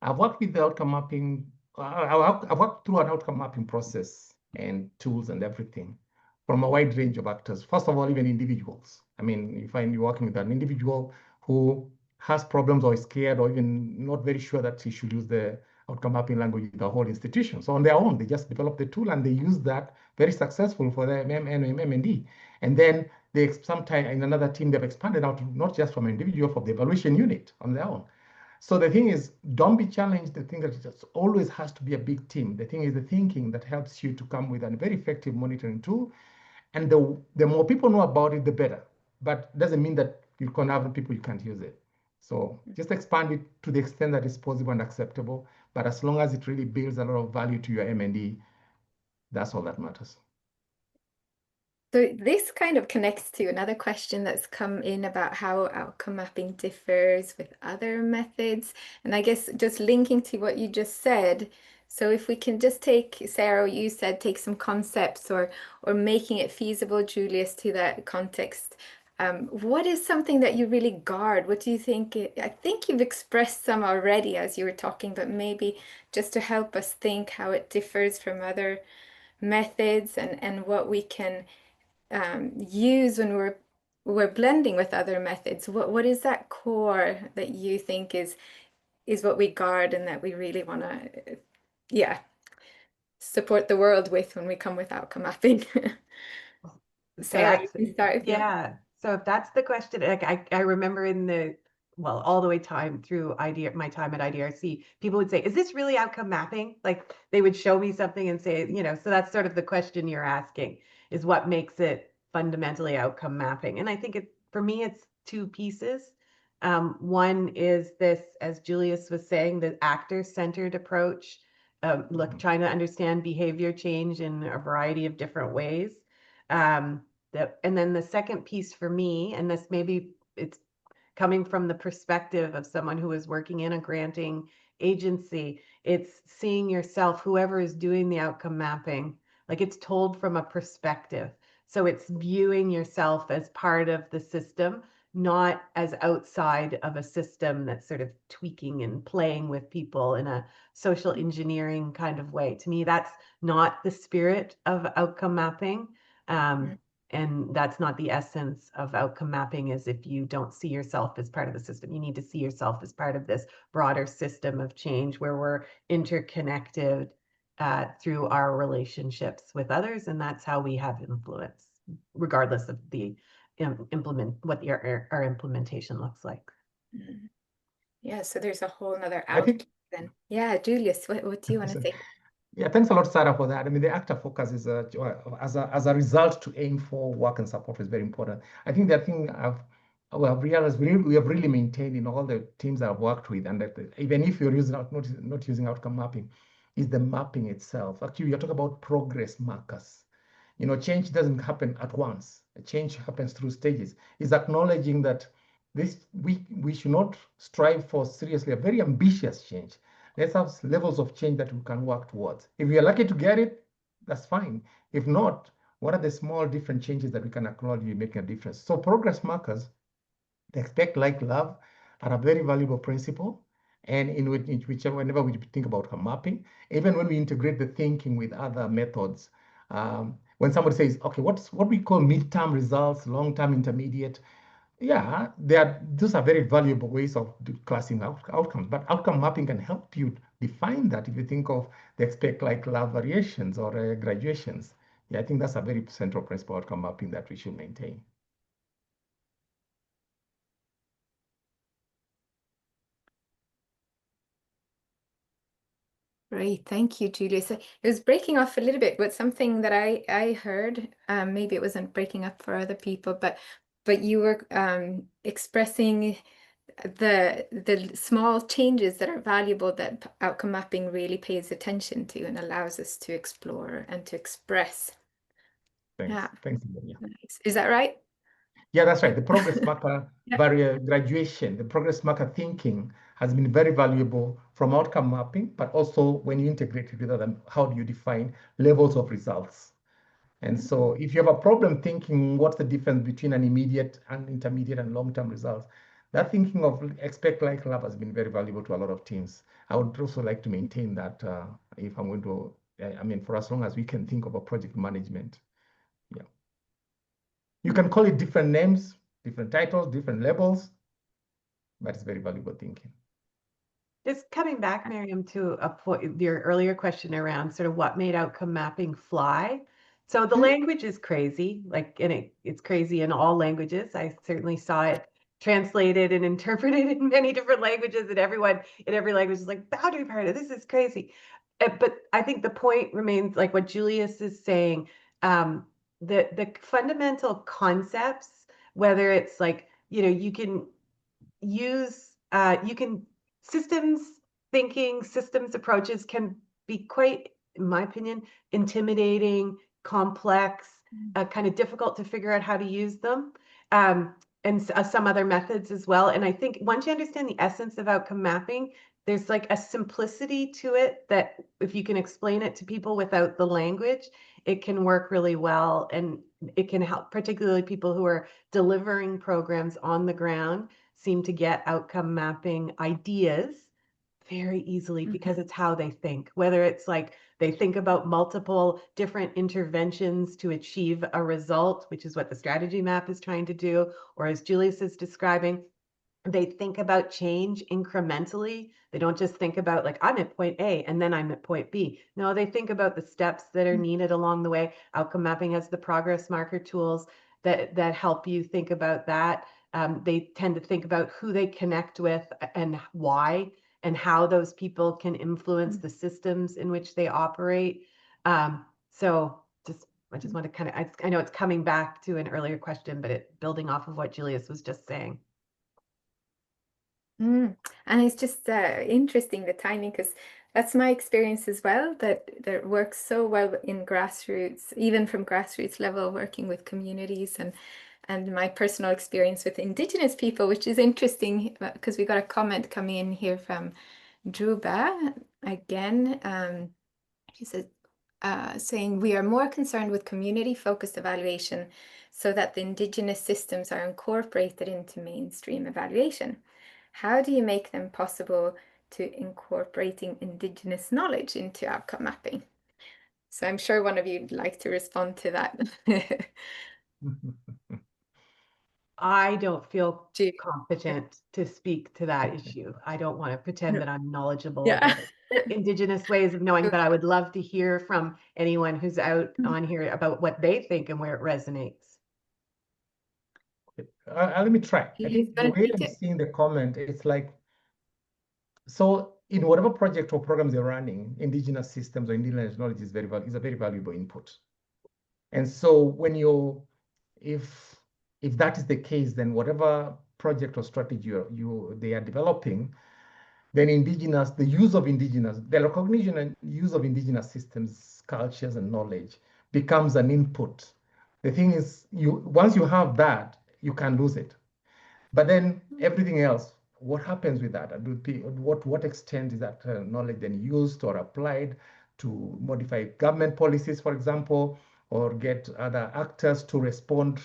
outcome mapping. I've worked through an outcome mapping process and tools and everything from a wide range of actors. First of all, even individuals. I mean, you find you're working with an individual who has problems or is scared or even not very sure that he should use the outcome mapping language in the whole institution. So on their own, they just develop the tool and they use that very successful for their MMD. And then they sometimes in another team, they've expanded out not just from an individual, from the evaluation unit on their own. So the thing is, don't be challenged. The thing that it always has to be a big team. The thing is the thinking that helps you to come with a very effective monitoring tool. And the more people know about it, the better. But doesn't mean that you can have people you can't use it. So just expand it to the extent that is possible and acceptable. But as long as it really builds a lot of value to your M&D, that's all that matters. So this kind of connects to another question that's come in about how outcome mapping differs with other methods. And I guess just linking to what you just said, so if we can just take, Sarah, you said take some concepts or making it feasible, Julius, to that context. What is something that you really guard? What do you think? I think you've expressed some already as you were talking, but maybe just to help us think how it differs from other methods and what we can use when we're blending with other methods. What is that core that you think is what we guard and that we really want to support the world with when we come with outcome mapping? Sarah, you can start if you want. Yeah. So if that's the question, like I remember all the way through my time at IDRC, people would say, is this really outcome mapping? Like they would show me something and say, so that's sort of the question you're asking, is what makes it fundamentally outcome mapping? And I think for me, it's two pieces. One is this, as Julius was saying, the actor-centered approach, trying to understand behavior change in a variety of different ways. And then the second piece for me, and this maybe it's coming from the perspective of someone who is working in a granting agency, it's seeing yourself, whoever is doing the outcome mapping, like it's told from a perspective. So it's viewing yourself as part of the system, not as outside of a system that's sort of tweaking and playing with people in a social engineering kind of way. To me, that's not the spirit of outcome mapping. And that's not the essence of outcome mapping, is if you don't see yourself as part of the system. You need to see yourself as part of this broader system of change where we're interconnected through our relationships with others, and that's how we have influence, regardless of the what our implementation looks like. Yeah, so there's a whole nother I think, then. Yeah, Julius, what do you want to say? yeah, thanks a lot, Sarah, for that. I mean, the actor focus is as a result to aim for work and support is very important. I think that thing we have realized we have really maintained in all the teams I've worked with, and that even if you're not using outcome mapping, is the mapping itself. Actually, you're talking about progress markers. You know, change doesn't happen at once. A change happens through stages. It's acknowledging that we should not strive for seriously a very ambitious change. Let's have levels of change that we can work towards. If we are lucky to get it, that's fine. If not, what are the small different changes that we can acknowledge we make a difference? So progress markers, the expect, like, love, are a very valuable principle. And in whichever, whenever we think about mapping, even when we integrate the thinking with other methods, when somebody says, okay, what we call midterm results, long-term, intermediate, yeah, those are very valuable ways of classing outcomes, but outcome mapping can help you define that. If you think of the expect, like, love variations or graduations, yeah, I think that's a very central principle outcome mapping that we should maintain. Great, thank you, Julius. It was breaking off a little bit, but something that I heard, maybe it wasn't breaking up for other people, but you were expressing the small changes that are valuable that outcome mapping really pays attention to and allows us to explore and to express. Thanks. Yeah. Thanks. Yeah. Nice. Is that right? Yeah, that's right. The progress marker graduation, the progress marker thinking has been very valuable from outcome mapping, but also when you integrate it with other, how do you define levels of results? And so if you have a problem thinking what's the difference between an immediate and intermediate and long-term results, that thinking of expect, like, love has been very valuable to a lot of teams. I would also like to maintain that if I'm going to, I mean, for as long as we can think of a project management. Yeah. You can call it different names, different titles, different labels, but it's very valuable thinking. Just coming back, Miriam, to your earlier question around sort of what made outcome mapping fly. So the language is crazy, like, and it's crazy in all languages. I certainly saw it translated and interpreted in many different languages, and everyone in every language is like, boundary part, this is crazy. But I think the point remains, like what Julius is saying, the fundamental concepts, whether it's like, you know, you can use, systems thinking, systems approaches can be quite, in my opinion, intimidating, complex, kind of difficult to figure out how to use them, and some other methods as well. And I think once you understand the essence of outcome mapping, there's like a simplicity to it that if you can explain it to people without the language, it can work really well. And it can help, particularly people who are delivering programs on the ground, seem to get outcome mapping ideas very easily because it's how they think, whether it's like they think about multiple different interventions to achieve a result, which is what the strategy map is trying to do, or as Julius is describing, they think about change incrementally. They don't just think about like, I'm at point A and then I'm at point B. No, they think about the steps that are needed along the way. Outcome mapping has the progress marker tools that help you think about that. They tend to think about who they connect with and why, and how those people can influence the systems in which they operate. So I just want to kind of, I know it's coming back to an earlier question, but building off of what Julius was just saying. And it's just interesting, the timing, because that's my experience as well, that works so well in grassroots, even from grassroots level, working with communities, and my personal experience with Indigenous people, which is interesting because we got a comment coming in here from Druba again. She says, saying we are more concerned with community-focused evaluation so that the Indigenous systems are incorporated into mainstream evaluation. How do you make them possible to incorporating Indigenous knowledge into outcome mapping? So I'm sure one of you would like to respond to that. I don't feel competent to speak to that issue. I don't want to pretend that I'm knowledgeable about it. Indigenous ways of knowing, but I would love to hear from anyone who's out on here about what they think and where it resonates. Let me try. I He's think the gonna way take I'm it. seeing the comment, it's like, so in whatever project or programs you're running, Indigenous systems or Indigenous knowledge is a very valuable input. And so when if that is the case, then whatever project or strategy they are developing, then the use of Indigenous, the recognition and use of Indigenous systems, cultures, and knowledge becomes an input. The thing is, once you have that, you can lose it. But then everything else, what happens with that? What extent is that knowledge then used or applied to modify government policies, for example, or get other actors to respond,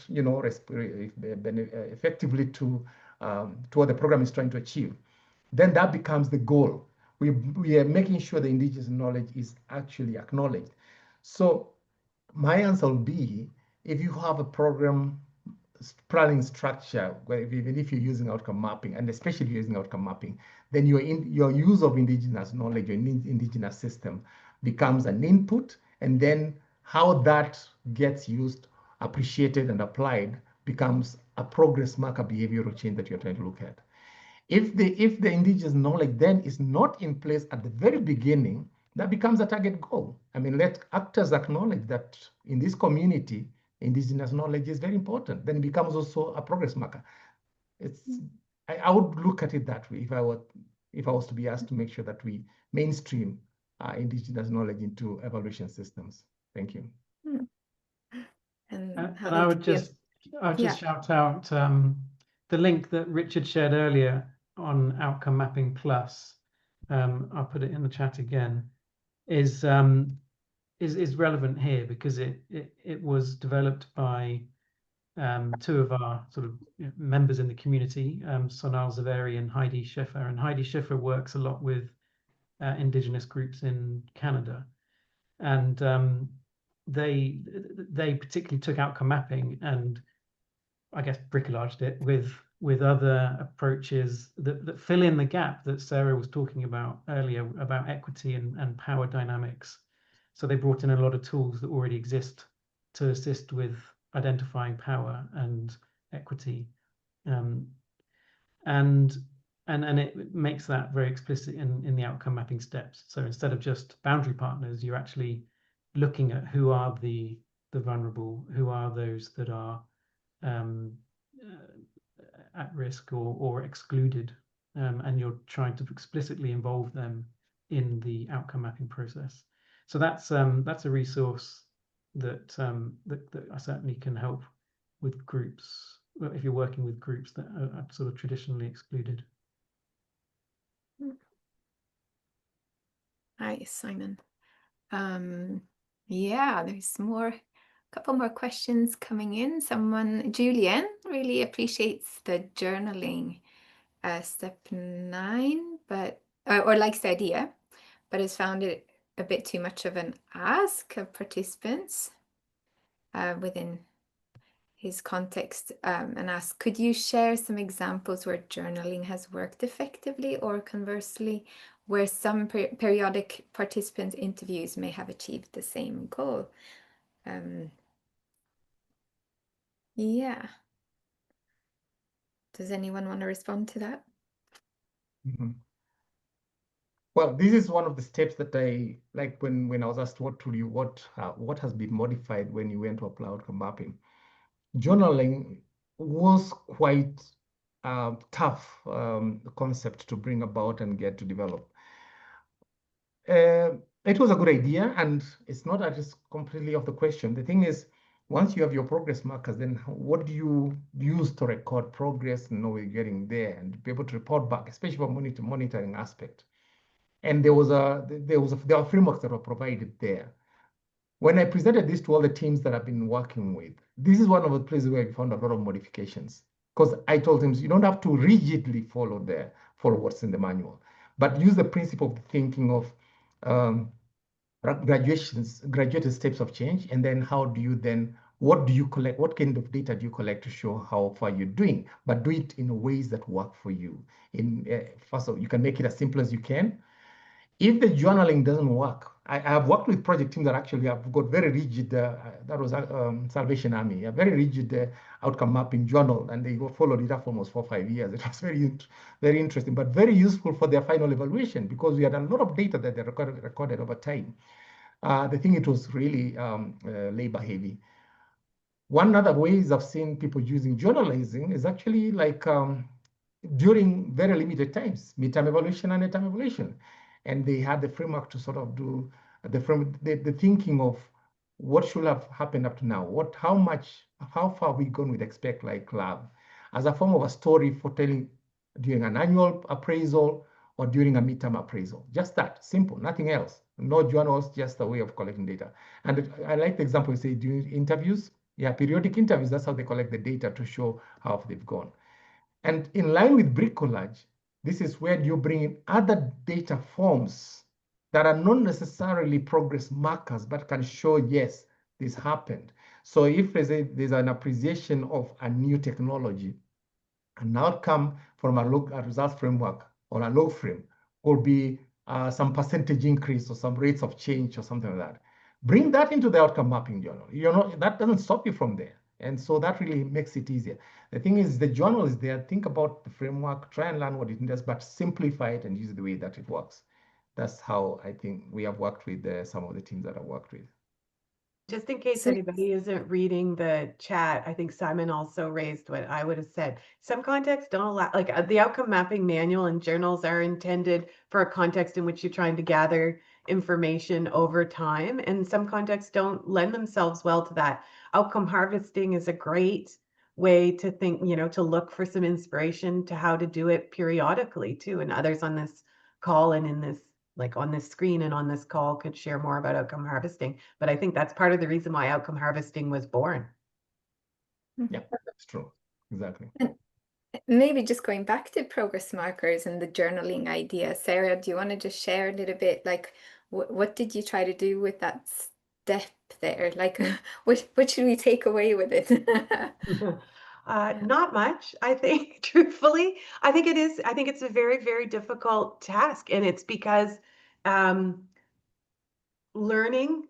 effectively to what the program is trying to achieve? Then that becomes the goal. We are making sure the Indigenous knowledge is actually acknowledged. So my answer will be, if you have a program planning structure, even if you're using outcome mapping, and especially using outcome mapping, then your use of Indigenous knowledge or Indigenous system becomes an input, and then how that gets used, appreciated, and applied becomes a progress marker behavioral change that you're trying to look at. If the Indigenous knowledge then is not in place at the very beginning, that becomes a target goal. I mean, let actors acknowledge that in this community, Indigenous knowledge is very important. Then it becomes also a progress marker. I would look at it that way if I was to be asked to make sure that we mainstream Indigenous knowledge into evaluation systems. Thank you. And I would just shout out the link that Richard shared earlier on Outcome Mapping Plus. I'll put it in the chat again. Is relevant here because it was developed by two of our sort of members in the community, Sonal Zaveri and Heidi Schiffer. And Heidi Schiffer works a lot with Indigenous groups in Canada, and they particularly took outcome mapping and I guess bricolaged it with other approaches that fill in the gap that Sarah was talking about earlier about equity and power dynamics. So they brought in a lot of tools that already exist to assist with identifying power and equity, and it makes that very explicit in the outcome mapping steps. So instead of just boundary partners, you're actually looking at who are the vulnerable, who are those that are at risk or excluded, and you're trying to explicitly involve them in the outcome mapping process. So that's a resource that I certainly can help with groups if you're working with groups that are sort of traditionally excluded. Hi, Simon. Yeah, there's a couple more questions coming in. Julian really appreciates the journaling step 9, but or likes the idea, but has found it a bit too much of an ask of participants within his context, and asks, could you share some examples where journaling has worked effectively, or conversely, where some periodic participant interviews may have achieved the same goal? Yeah. Does anyone want to respond to that? Mm-hmm. Well, this is one of the steps that I like when I was asked what has been modified when you went to apply outcome mapping. Journaling was quite tough concept to bring about and get to develop. It was a good idea, and it's not that it's completely off the question. The thing is, once you have your progress markers, then what do you use to record progress and know you're getting there and be able to report back, especially for monitoring aspect? And there are frameworks that were provided there. When I presented this to all the teams that I've been working with, this is one of the places where I found a lot of modifications, because I told them you don't have to rigidly follow what's in the manual, but use the principle of thinking of graduated steps of change, and then what do you collect? What kind of data do you collect to show how far you're doing? But do it in ways that work for you. First of all, you can make it as simple as you can. If the journaling doesn't work, I have worked with project teams that actually have got very rigid, that was Salvation Army, a very rigid outcome mapping journal, and they followed it up for almost 4 or 5 years. It was very interesting, but very useful for their final evaluation because we had a lot of data that they recorded over time. The thing, it was really labor heavy. One other ways I've seen people using journalizing is actually like during very limited times, midterm evaluation and end-term evaluation. And they had the framework to sort of do the thinking of what should have happened up to now, how far we gone with expect like lab, as a form of a story for telling during an annual appraisal or during a midterm appraisal. Just that, simple, nothing else. No journals, just a way of collecting data. And I like the example you say during interviews. Yeah, periodic interviews, that's how they collect the data to show how they've gone. And in line with Bricolage, this is where you bring in other data forms that are not necessarily progress markers, but can show, yes, this happened. So if there's an appreciation of a new technology, an outcome from a results framework or a log frame could be some percentage increase or some rates of change or something like that. Bring that into the outcome mapping journal. That doesn't stop you from there. And so that really makes it easier. The thing is, the journal is there. Think about the framework, try and learn what it does, but simplify it and use it the way that it works. That's how I think we have worked with some of the teams that I've worked with. Just in case anybody isn't reading the chat, I think Simon also raised what I would have said. Some contexts don't allow, like the outcome mapping manual and journals are intended for a context in which you're trying to gather information over time. And some contexts don't lend themselves well to that. Outcome harvesting is a great way to think, to look for some inspiration to how to do it periodically too. And others on this call and in this, like on this screen and on this call, could share more about outcome harvesting. But I think that's part of the reason why outcome harvesting was born. Yeah, that's true. Exactly. And maybe just going back to progress markers and the journaling idea, Sarah, do you want to just share a little bit, like what did you try to do with that step there? Like what should we take away with it? Not much, I think, truthfully. I think it's a very, very difficult task. And it's because learning,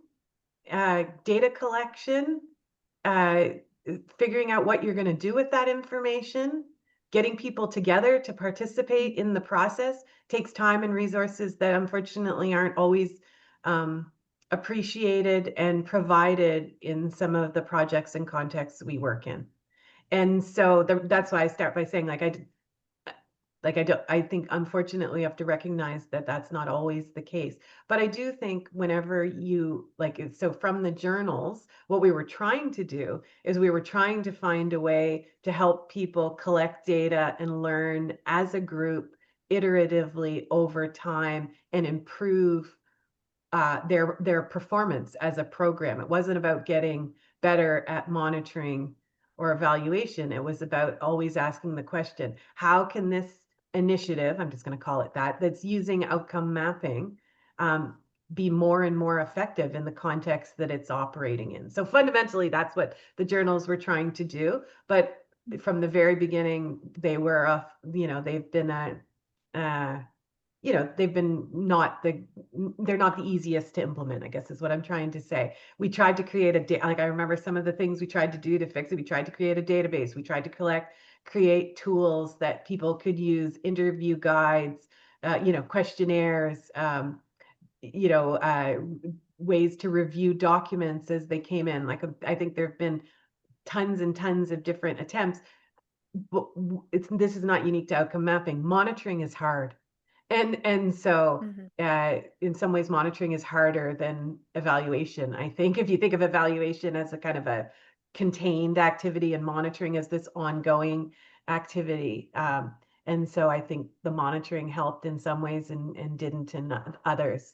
data collection, figuring out what you're going to do with that information, getting people together to participate in the process takes time and resources that unfortunately aren't always appreciated and provided in some of the projects and contexts we work in. And so that's why I start by saying, I think unfortunately you have to recognize that that's not always the case. But I do think whenever you so from the journals, what we were trying to do is we were trying to find a way to help people collect data and learn as a group iteratively over time and improve their performance as a program. It wasn't about getting better at monitoring or evaluation. It was about always asking the question, how can this initiative, I'm just going to call it that's using outcome mapping, be more and more effective in the context that it's operating in. So fundamentally, that's what the journals were trying to do. But from the very beginning, they were, they've been they're not the easiest to implement, I guess is what I'm trying to say. We tried to create I remember some of the things we tried to do to fix it. We tried to create a database. We tried to create tools that people could use, interview guides, questionnaires, ways to review documents as they came in. I think there have been tons and tons of different attempts, but this is not unique to outcome mapping. Monitoring is hard. And so in some ways, monitoring is harder than evaluation. I think if you think of evaluation as a kind of a contained activity and monitoring as this ongoing activity. And so I think the monitoring helped in some ways and didn't in others.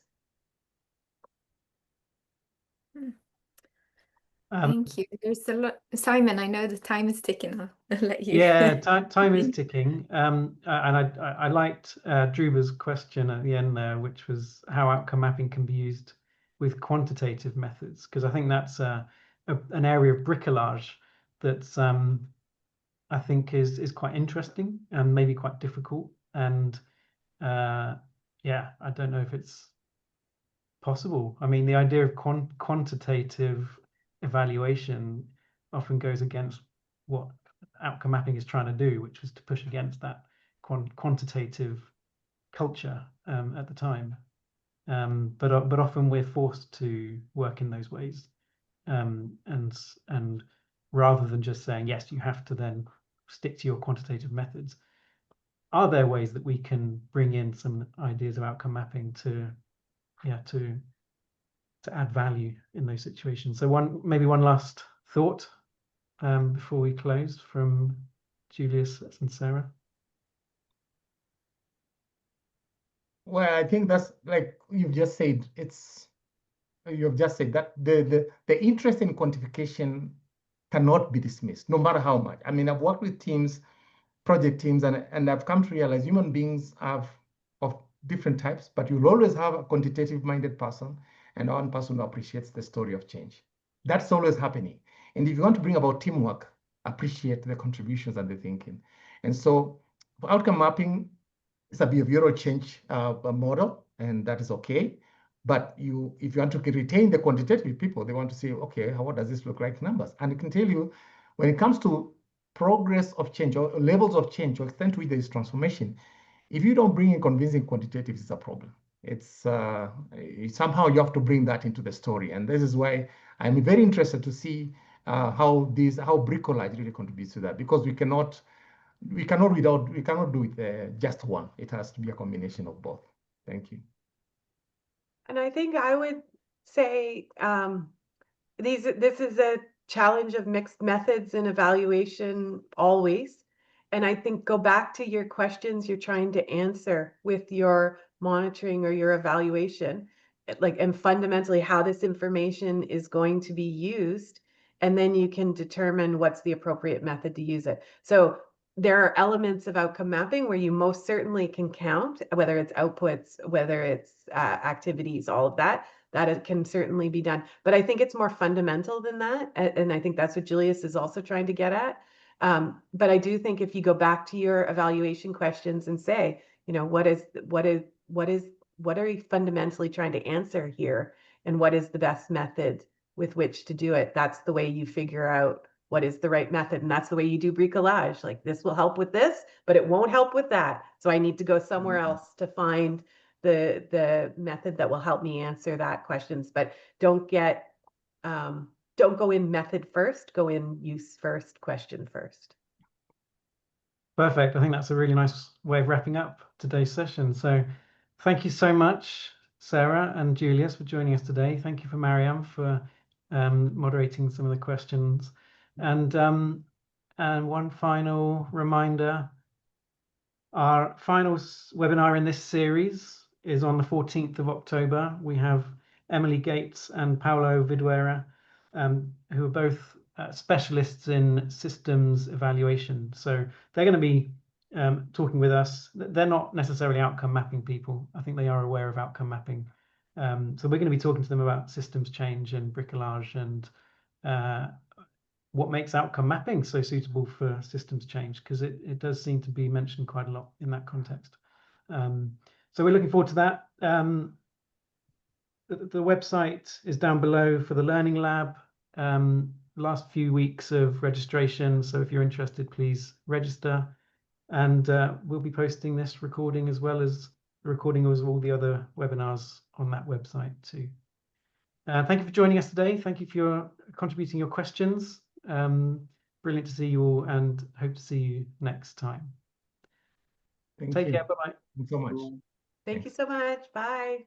Thank you. There's a lot. Simon, I know the time is ticking. I'll let you. Yeah, time is ticking. And I liked Dhruva's question at the end there, which was how outcome mapping can be used with quantitative methods, because I think that's an area of bricolage that's I think is quite interesting and maybe quite difficult. And yeah, I don't know if it's possible. I mean, the idea of quantitative evaluation often goes against what outcome mapping is trying to do, which was to push against that quantitative culture at the time. But often we're forced to work in those ways, and rather than just saying yes, you have to then stick to your quantitative methods. Are there ways that we can bring in some ideas of outcome mapping to add value in those situations? So maybe one last thought before we close from Julius and Sarah. Well, I think that's like you've just said. You've just said that the interest in quantification cannot be dismissed, no matter how much. I mean, I've worked with teams, project teams, and I've come to realize human beings have of different types, but you'll always have a quantitative-minded person and one person who appreciates the story of change. That's always happening. And if you want to bring about teamwork, appreciate the contributions and the thinking. And so for outcome mapping, it's a behavioral change model, and that is okay. But if you want to retain the quantitative people, they want to say, okay, what does this look like in numbers? And I can tell you, when it comes to progress of change or levels of change or extent to which there is transformation, if you don't bring in convincing quantitatives, it's a problem. It's somehow you have to bring that into the story. And this is why I'm very interested to see how Bricolage really contributes to that, because we cannot do it just one. It has to be a combination of both. Thank you. And I think I would say this is a challenge of mixed methods in evaluation always. And I think go back to your questions you're trying to answer with your monitoring or your evaluation, and fundamentally how this information is going to be used. And then you can determine what's the appropriate method to use it. So there are elements of outcome mapping where you most certainly can count, whether it's outputs, whether it's activities, all of that it can certainly be done. But I think it's more fundamental than that. And I think that's what Julius is also trying to get at. But I do think if you go back to your evaluation questions and say, what are you fundamentally trying to answer here? And what is the best method with which to do it? That's the way you figure out what is the right method. And that's the way you do bricolage. Like, this will help with this, but it won't help with that. So I need to go somewhere else to find the method that will help me answer that questions. But don't go in method first, go in use first, question first. Perfect. I think that's a really nice way of wrapping up today's session. So thank you so much, Sarah and Julius, for joining us today. Thank you for Mariam for moderating some of the questions. And one final reminder, our final webinar in this series is on the 14th of October. We have Emily Gates and Paolo Viduera, who are both specialists in systems evaluation. So they're going to be talking with us. They're not necessarily outcome mapping people. I think they are aware of outcome mapping. So we're going to be talking to them about systems change and bricolage and what makes outcome mapping so suitable for systems change, because it does seem to be mentioned quite a lot in that context. So we're looking forward to that. The website is down below for the Learning Lab. Last few weeks of registration, so if you're interested, please register. And we'll be posting this recording as well as the recording of all the other webinars on that website too. Thank you for joining us today. Thank you for contributing your questions. Brilliant to see you all, and hope to see you next time. Take care. Bye-bye. Thank you so much. Thank you so much. Bye.